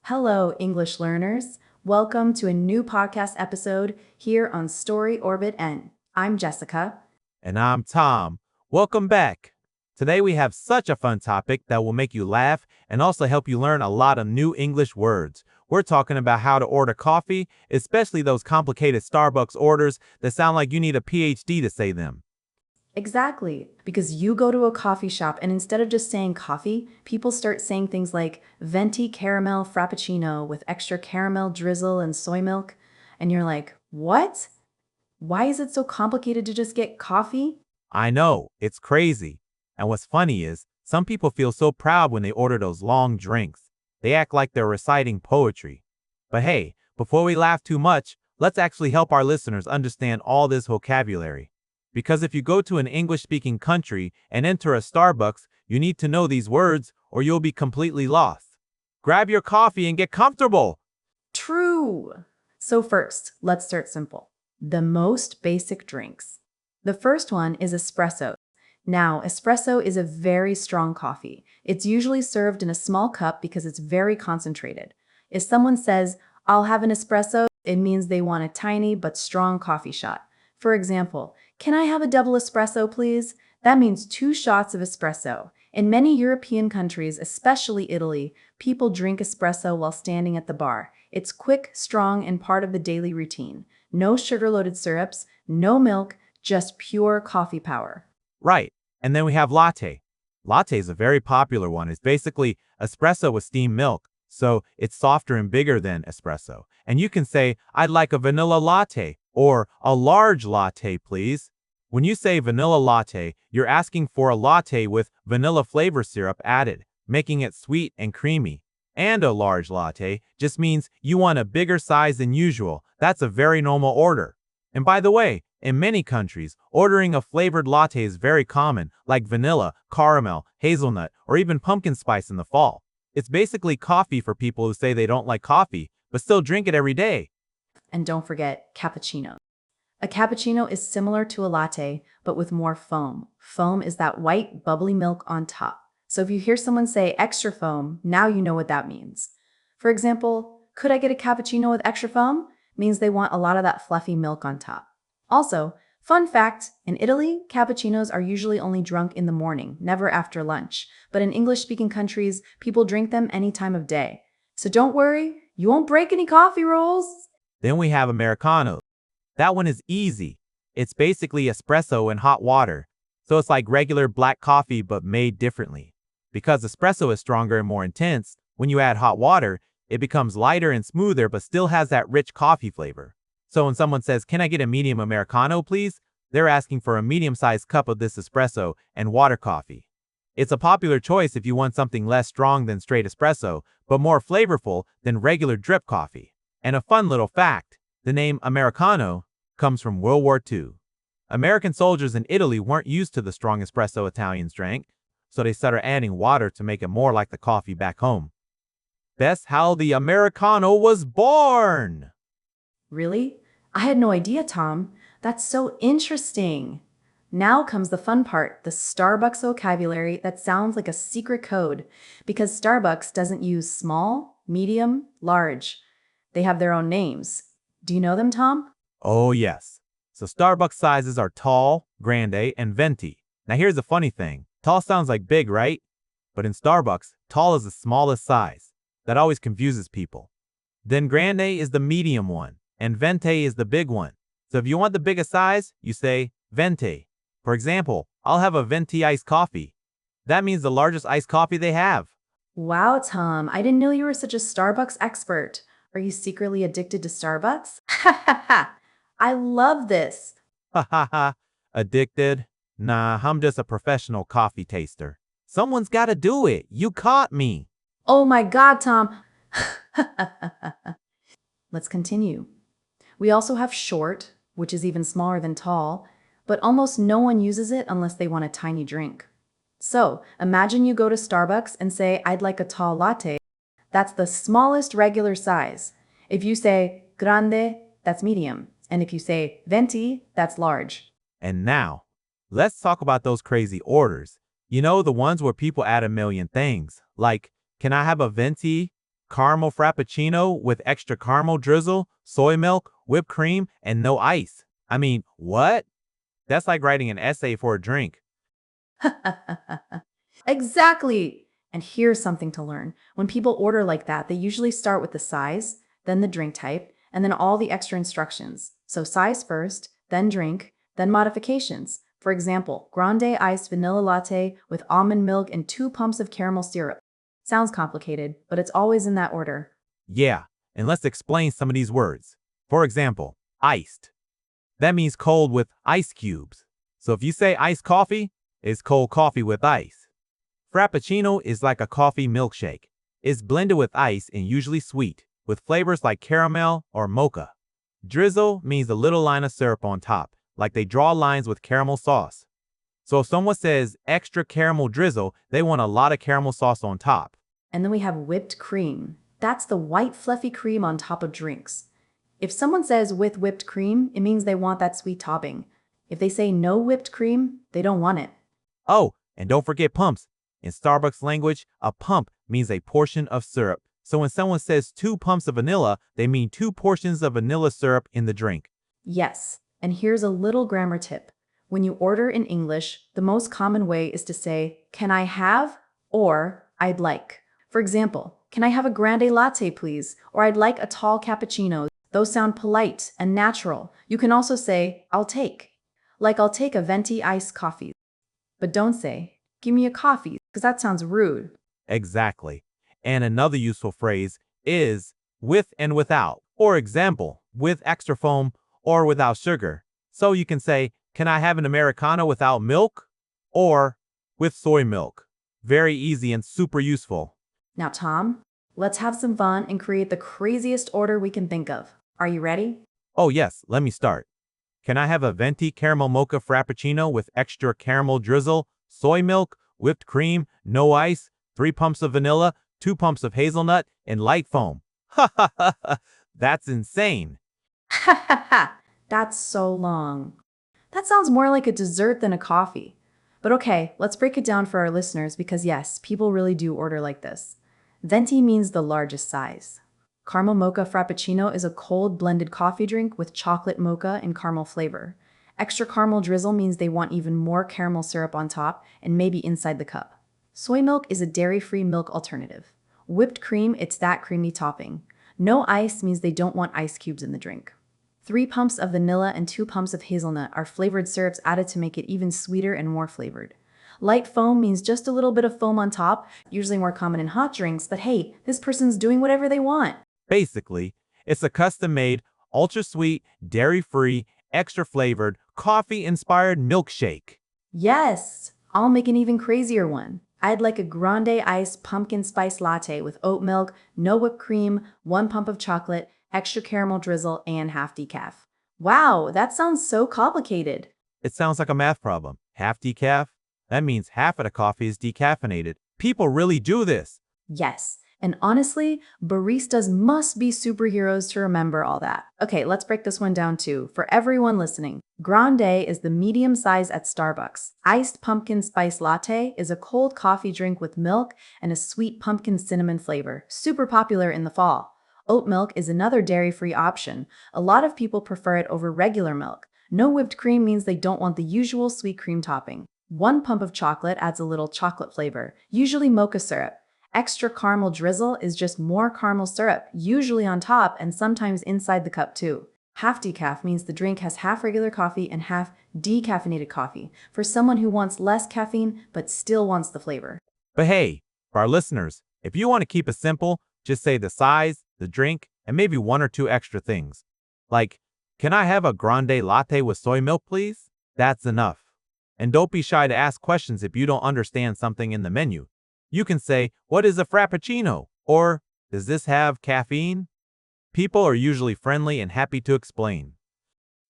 Hello, English learners. Welcome to a new podcast episode here on Story Orbit N. I'm Jessica. And I'm Tom. Welcome back. Today we have such a fun topic that will make you laugh and also help you learn a lot of new English words. We're talking about how to order coffee, especially those complicated Starbucks orders that sound like you need a PhD to say them. Exactly, because you go to a coffee shop and instead of just saying coffee, people start saying things like venti caramel frappuccino with extra caramel drizzle and soy milk. And you're like, what? Why is it so complicated to just get coffee? I know, it's crazy. And what's funny is, some people feel so proud when they order those long drinks. They act like they're reciting poetry. But hey, before we laugh too much, let's actually help our listeners understand all this vocabulary. Because if you go to an English-speaking country and enter a Starbucks, you need to know these words or you'll be completely lost. Grab your coffee and get comfortable. True. So first, let's start simple. The most basic drinks. The first one is espresso. Now, espresso is a very strong coffee. It's usually served in a small cup because it's very concentrated. If someone says, I'll have an espresso, it means they want a tiny but strong coffee shot. For example, can I have a double espresso, please? That means 2 shots of espresso. In many European countries, especially Italy, people drink espresso while standing at the bar. It's quick, strong, and part of the daily routine. No sugar-loaded syrups, no milk, just pure coffee power. Right. And then we have latte. Latte is a very popular one. It's basically espresso with steamed milk. So it's softer and bigger than espresso. And you can say, I'd like a vanilla latte or a large latte, please. When you say vanilla latte, you're asking for a latte with vanilla flavor syrup added, making it sweet and creamy. And a large latte just means you want a bigger size than usual. That's a very normal order. And by the way, in many countries, ordering a flavored latte is very common, like vanilla, caramel, hazelnut, or even pumpkin spice in the fall. It's basically coffee for people who say they don't like coffee, but still drink it every day. And don't forget cappuccino. A cappuccino is similar to a latte, but with more foam. Foam is that white, bubbly milk on top. So if you hear someone say extra foam, now you know what that means. For example, could I get a cappuccino with extra foam? Means they want a lot of that fluffy milk on top. Also, fun fact, in Italy, cappuccinos are usually only drunk in the morning, never after lunch. But in English-speaking countries, people drink them any time of day. So don't worry, you won't break any coffee rules. Then we have Americano. That one is easy. It's basically espresso and hot water. So it's like regular black coffee but made differently. Because espresso is stronger and more intense, when you add hot water, it becomes lighter and smoother but still has that rich coffee flavor. So when someone says, can I get a medium Americano, please? They're asking for a medium-sized cup of this espresso and water coffee. It's a popular choice if you want something less strong than straight espresso, but more flavorful than regular drip coffee. And a fun little fact, the name Americano comes from World War II. American soldiers in Italy weren't used to the strong espresso Italians drank, so they started adding water to make it more like the coffee back home. That's how the Americano was born! Really? I had no idea, Tom. That's so interesting. Now comes the fun part, the Starbucks vocabulary that sounds like a secret code, because Starbucks doesn't use small, medium, large. They have their own names. Do you know them, Tom? Oh yes. So Starbucks sizes are tall, grande, and venti. Now here's the funny thing. Tall sounds like big, right? But in Starbucks, tall is the smallest size. That always confuses people. Then grande is the medium one, and venti is the big one. So if you want the biggest size, you say venti. For example, I'll have a venti iced coffee. That means the largest iced coffee they have. Wow, Tom, I didn't know you were such a Starbucks expert. Are you secretly addicted to Starbucks? Ha ha ha! I love this. Ha ha ha. Addicted? Nah, I'm just a professional coffee taster. Someone's gotta do it. You caught me. Oh my God, Tom. Let's continue. We also have short, which is even smaller than tall, but almost no one uses it unless they want a tiny drink. So imagine you go to Starbucks and say, I'd like a tall latte. That's the smallest regular size. If you say grande, that's medium. And if you say venti, that's large. And now, let's talk about those crazy orders. You know, the ones where people add a million things. Like, can I have a venti? Caramel frappuccino with extra caramel drizzle, soy milk, whipped cream, and no ice. I mean, what? That's like writing an essay for a drink. Exactly. And here's something to learn. When people order like that, they usually start with the size, then the drink type, and then all the extra instructions. So size first, then drink, then modifications. For example, grande iced vanilla latte with almond milk and 2 pumps of caramel syrup. Sounds complicated, but it's always in that order. Yeah, and let's explain some of these words. For example, iced. That means cold with ice cubes. So if you say iced coffee, it's cold coffee with ice. Frappuccino is like a coffee milkshake. It's blended with ice and usually sweet, with flavors like caramel or mocha. Drizzle means a little line of syrup on top, like they draw lines with caramel sauce. So if someone says extra caramel drizzle, they want a lot of caramel sauce on top. And then we have whipped cream. That's the white fluffy cream on top of drinks. If someone says with whipped cream, it means they want that sweet topping. If they say no whipped cream, they don't want it. Oh, and don't forget pumps. In Starbucks language, a pump means a portion of syrup. So when someone says 2 pumps of vanilla, they mean 2 portions of vanilla syrup in the drink. Yes, and here's a little grammar tip. When you order in English, the most common way is to say, can I have, or I'd like. For example, can I have a grande latte, please? Or I'd like a tall cappuccino. Those sound polite and natural. You can also say, I'll take. Like I'll take a venti iced coffee. But don't say, give me a coffee, because that sounds rude. Exactly. And another useful phrase is with and without. For example, with extra foam or without sugar. So you can say, can I have an Americano without milk? Or with soy milk. Very easy and super useful. Now, Tom, let's have some fun and create the craziest order we can think of. Are you ready? Oh yes, let me start. Can I have a venti caramel mocha frappuccino with extra caramel drizzle, soy milk, whipped cream, no ice, 3 pumps of vanilla, 2 pumps of hazelnut, and light foam? Ha ha ha ha! That's insane. Ha ha ha! That's so long. That sounds more like a dessert than a coffee. But okay, let's break it down for our listeners because yes, people really do order like this. Venti means the largest size. Caramel mocha frappuccino is a cold blended coffee drink with chocolate mocha and caramel flavor. Extra caramel drizzle means they want even more caramel syrup on top and maybe inside the cup. Soy milk is a dairy-free milk alternative. Whipped cream, it's that creamy topping. No ice means they don't want ice cubes in the drink. 3 pumps of vanilla and 2 pumps of hazelnut are flavored syrups added to make it even sweeter and more flavored. Light foam means just a little bit of foam on top, usually more common in hot drinks, but hey, this person's doing whatever they want. Basically, it's a custom-made, ultra-sweet, dairy-free, extra-flavored, coffee-inspired milkshake. Yes, I'll make an even crazier one. I'd like a grande iced pumpkin spice latte with oat milk, no whipped cream, 1 pump of chocolate, extra caramel drizzle, and half decaf. Wow, that sounds so complicated. It sounds like a math problem. Half decaf? That means half of the coffee is decaffeinated. People really do this. Yes, and honestly, baristas must be superheroes to remember all that. Okay, let's break this one down too. For everyone listening, grande is the medium size at Starbucks. Iced pumpkin spice latte is a cold coffee drink with milk and a sweet pumpkin cinnamon flavor, super popular in the fall. Oat milk is another dairy-free option. A lot of people prefer it over regular milk. No whipped cream means they don't want the usual sweet cream topping. 1 pump of chocolate adds a little chocolate flavor, usually mocha syrup. Extra caramel drizzle is just more caramel syrup, usually on top and sometimes inside the cup too. Half decaf means the drink has half regular coffee and half decaffeinated coffee, for someone who wants less caffeine but still wants the flavor. But hey, for our listeners, if you want to keep it simple, just say the size, the drink, and maybe 1 or 2 extra things. Like, can I have a grande latte with soy milk, please? That's enough. And don't be shy to ask questions if you don't understand something in the menu. You can say, what is a frappuccino? Or, does this have caffeine? People are usually friendly and happy to explain.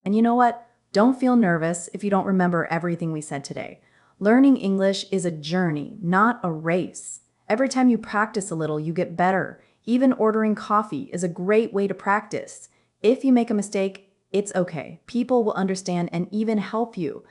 And you know what? Don't feel nervous if you don't remember everything we said today. Learning English is a journey, not a race. Every time you practice a little, you get better. Even ordering coffee is a great way to practice. If you make a mistake, it's okay. People will understand and even help you.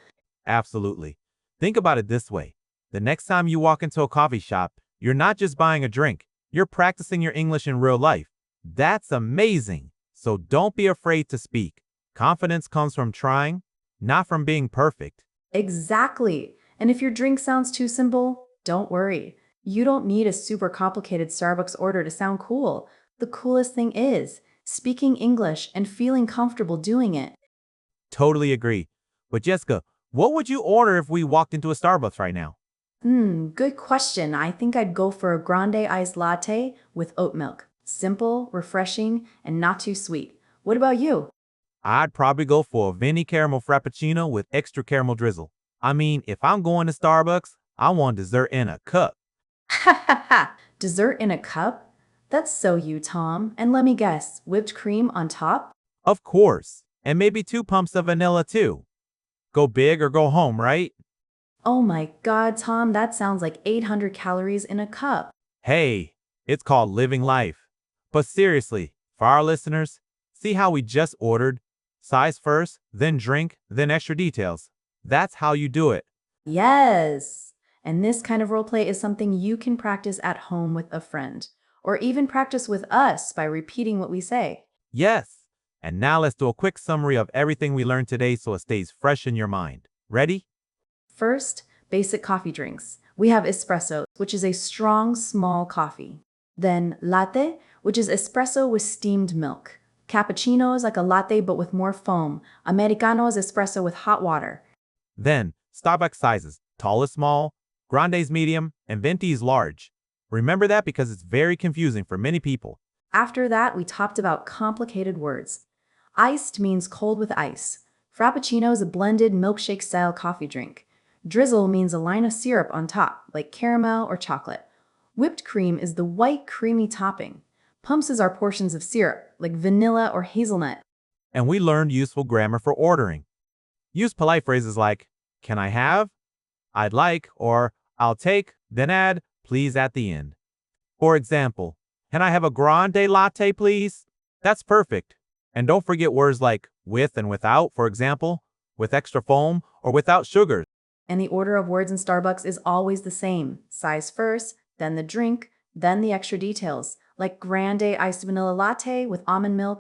Absolutely. Think about it this way. The next time you walk into a coffee shop, you're not just buying a drink. You're practicing your English in real life. That's amazing. So don't be afraid to speak. Confidence comes from trying, not from being perfect. Exactly. And if your drink sounds too simple, don't worry. You don't need a super complicated Starbucks order to sound cool. The coolest thing is speaking English and feeling comfortable doing it. Totally agree. But Jessica, what would you order if we walked into a Starbucks right now? Good question. I think I'd go for a grande iced latte with oat milk. Simple, refreshing, and not too sweet. What about you? I'd probably go for a Venti caramel frappuccino with extra caramel drizzle. I mean, if I'm going to Starbucks, I want dessert in a cup. Ha ha ha! Dessert in a cup? That's so you, Tom. And let me guess, whipped cream on top? Of course. And maybe 2 pumps of vanilla too. Go big or go home, right? Oh my god, Tom, that sounds like 800 calories in a cup. Hey, it's called living life. But seriously, for our listeners, see how we just ordered? Size first, then drink, then extra details. That's how you do it. Yes! And this kind of roleplay is something you can practice at home with a friend, or even practice with us by repeating what we say. Yes. And now let's do a quick summary of everything we learned today so it stays fresh in your mind. Ready? First, basic coffee drinks. We have espresso, which is a strong, small coffee. Then latte, which is espresso with steamed milk. Cappuccino is like a latte but with more foam. Americano is espresso with hot water. Then, Starbucks sizes. Tall is small, grande is medium, and venti is large. Remember that because it's very confusing for many people. After that, we talked about complicated words. Iced means cold with ice. Frappuccino is a blended milkshake-style coffee drink. Drizzle means a line of syrup on top, like caramel or chocolate. Whipped cream is the white, creamy topping. Pumps is our portions of syrup, like vanilla or hazelnut. And we learned useful grammar for ordering. Use polite phrases like, can I have, I'd like, or I'll take, then add, please at the end. For example, can I have a grande latte, please? That's perfect. And don't forget words like with and without, for example, with extra foam or without sugar. And the order of words in Starbucks is always the same. Size first, then the drink, then the extra details, like grande iced vanilla latte with almond milk.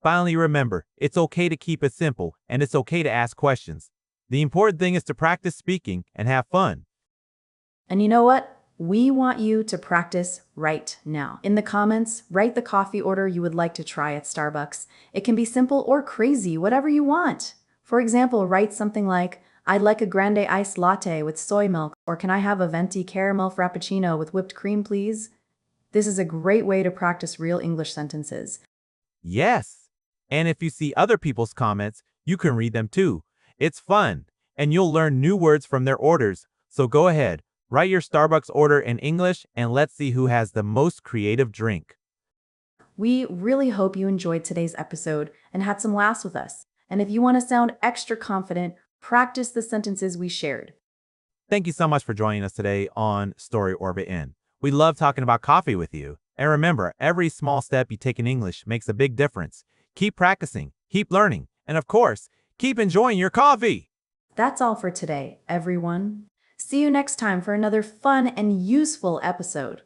Finally, remember, it's okay to keep it simple and it's okay to ask questions. The important thing is to practice speaking and have fun. And you know what? We want you to practice right now. In the comments, write the coffee order you would like to try at Starbucks. It can be simple or crazy, whatever you want. For example, write something like, I'd like a grande iced latte with soy milk, or can I have a venti caramel frappuccino with whipped cream, please? This is a great way to practice real English sentences. Yes. And if you see other people's comments, you can read them too. It's fun, and you'll learn new words from their orders. So go ahead, write your Starbucks order in English, and let's see who has the most creative drink. We really hope you enjoyed today's episode and had some laughs with us. And if you want to sound extra confident, practice the sentences we shared. Thank you so much for joining us today on Story Orbit In. We love talking about coffee with you. And remember, every small step you take in English makes a big difference. Keep practicing, keep learning, and of course, keep enjoying your coffee. That's all for today, everyone. See you next time for another fun and useful episode.